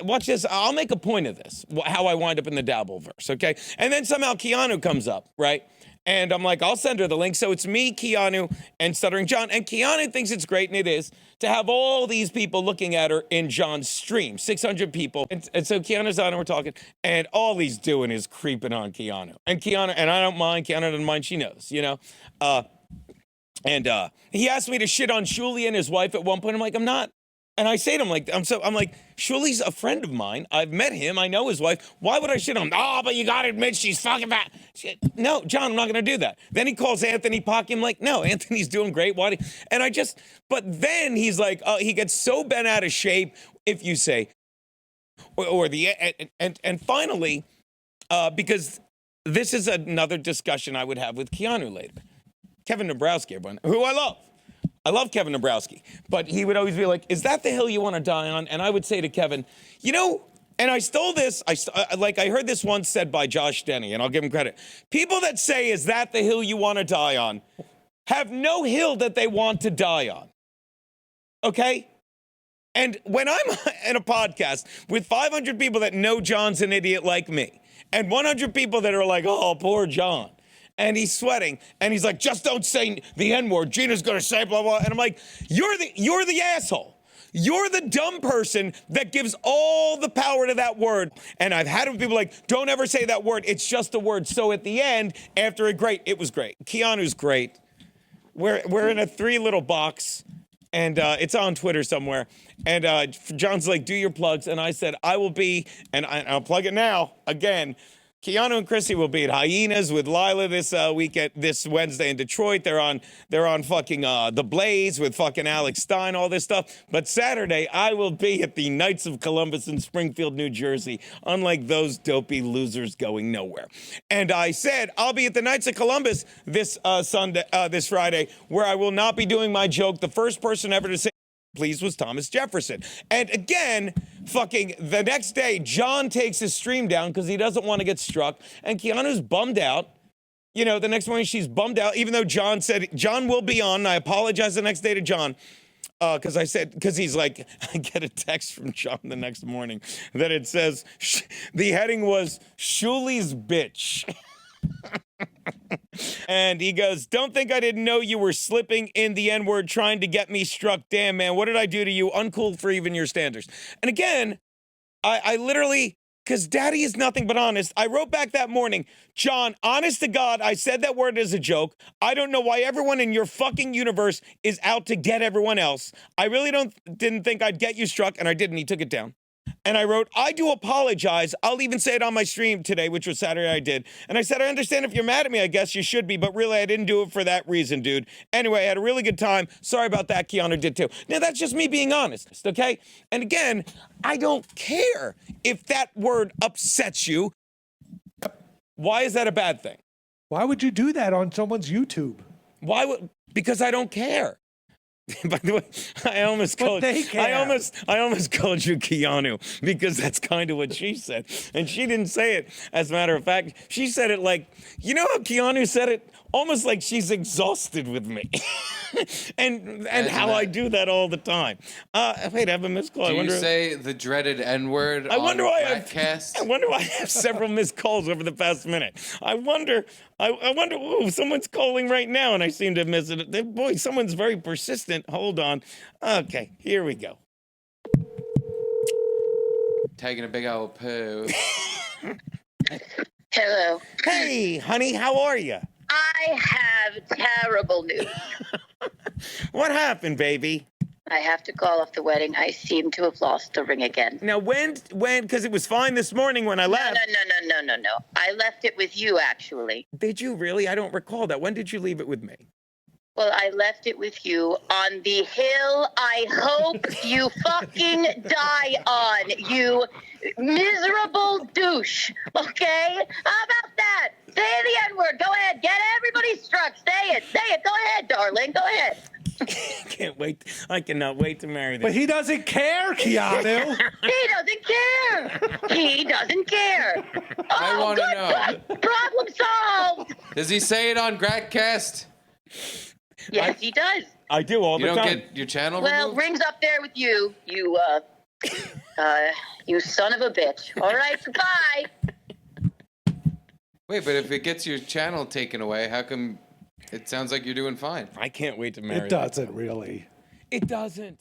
watch this. I'll make a point of this, how I wind up in the Dabbleverse, okay? And then somehow Keanu comes up, right? And I'm like, I'll send her the link. So it's me, Keanu, and Stuttering John. And Keanu thinks it's great, and it is, to have all these people looking at her in John's stream, 600 people. And so Keanu's on, and we're talking, and all he's doing is creeping on Keanu. And I don't mind, Keanu doesn't mind, she knows, you know? And he asked me to shit on Shuli and his wife at one point. I'm like, I'm not. And I say to him, like, I'm like, Shuli's a friend of mine. I've met him. I know his wife. Why would I shit on him? Oh, but you got to admit she's fucking fat. No, John, I'm not going to do that. Then he calls Anthony Pocky. I'm like, no, Anthony's doing great. Why? But then he's like, he gets so bent out of shape, if you say, and finally, because this is another discussion I would have with Keanu later. Kevin Nabrowski, everyone, who I love. I love Kevin Nabrowski, but he would always be like, is that the hill you want to die on? And I would say to Kevin, you know, and I stole this, I heard this once said by Josh Denny, and I'll give him credit. People that say, is that the hill you want to die on, have no hill that they want to die on, okay? And when I'm in a podcast with 500 people that know John's an idiot like me, and 100 people that are like, oh, poor John, and he's sweating, and he's like, just don't say the N-word. Gina's gonna say blah, blah. And I'm like, you're the asshole. You're the dumb person that gives all the power to that word. And I've had people like, don't ever say that word. It's just a word. So at the end, after it was great. Keanu's great. We're in a 3 little box, and it's on Twitter somewhere. And John's like, do your plugs. And I said, I will be, and I'll plug it now, again, Keanu and Chrissy will be at Hyenas with Lila this weekend, this Wednesday in Detroit. They're on fucking The Blaze with fucking Alex Stein, all this stuff. But Saturday, I will be at the Knights of Columbus in Springfield, New Jersey, unlike those dopey losers going nowhere. And I said, I'll be at the Knights of Columbus this Friday, where I will not be doing my joke. The first person ever to say please was Thomas Jefferson. And again, fucking the next day, John takes his stream down because he doesn't want to get struck. And Keanu's bummed out. You know, the next morning she's bummed out, even though John said, John will be on. I apologize the next day to John. Because he's like, I get a text from John the next morning that it says, the heading was Shuli's bitch. And he goes, don't think I didn't know you were slipping in the N-word trying to get me struck. Damn, man, what did I do to you? Uncool for even your standards. And again, I literally, because daddy is nothing but honest, I wrote back that morning, John, honest to God, I said that word as a joke. I don't know why everyone in your fucking universe is out to get everyone else. I really didn't think I'd get you struck, and I didn't. He took it down. And I wrote, I do apologize. I'll even say it on my stream today, which was Saturday I did. And I said, I understand if you're mad at me, I guess you should be. But really, I didn't do it for that reason, dude. Anyway, I had a really good time. Sorry about that. Keanu did too. Now, that's just me being honest, okay? And again, I don't care if that word upsets you. Why is that a bad thing? Why would you do that on someone's YouTube? Because I don't care. By the way, I almost called you Keanu because that's kind of what she said. And she didn't say it, as a matter of fact. She said it like, you know how Keanu said it? Almost like she's exhausted with me. and how I do that all the time. Wait, I have a missed call. Do you say the dreaded N-word on broadcast? I wonder why I have several missed calls over the past minute. I wonder, ooh, someone's calling right now and I seem to miss it. Boy, someone's very persistent. Hold on. Okay, here we go. Taking a big old poo. Hello. Hey, honey, how are you? I have terrible news. What happened, baby? I have to call off the wedding. I seem to have lost the ring again. Now, when, because it was fine this morning when I left. No. I left it with you, actually. Did you really? I don't recall that. When did you leave it with me? Well, I left it with you on the hill I hope you fucking die on, you miserable douche, okay? How about that? Say the N-word. Go ahead. Get everybody struck. Say it. Go ahead, darling. Go ahead. Can't wait. I cannot wait to marry this. But he doesn't care, Keanu. He doesn't care. I want to know. Problem solved. Does he say it on Gradcast? Yes, he does. I do all the time. You don't get your channel Well, removed? rings up there with you. You You son of a bitch. All right, bye. Wait, but if it gets your channel taken away, how come it sounds like you're doing fine? I can't wait to marry. It doesn't really. It doesn't.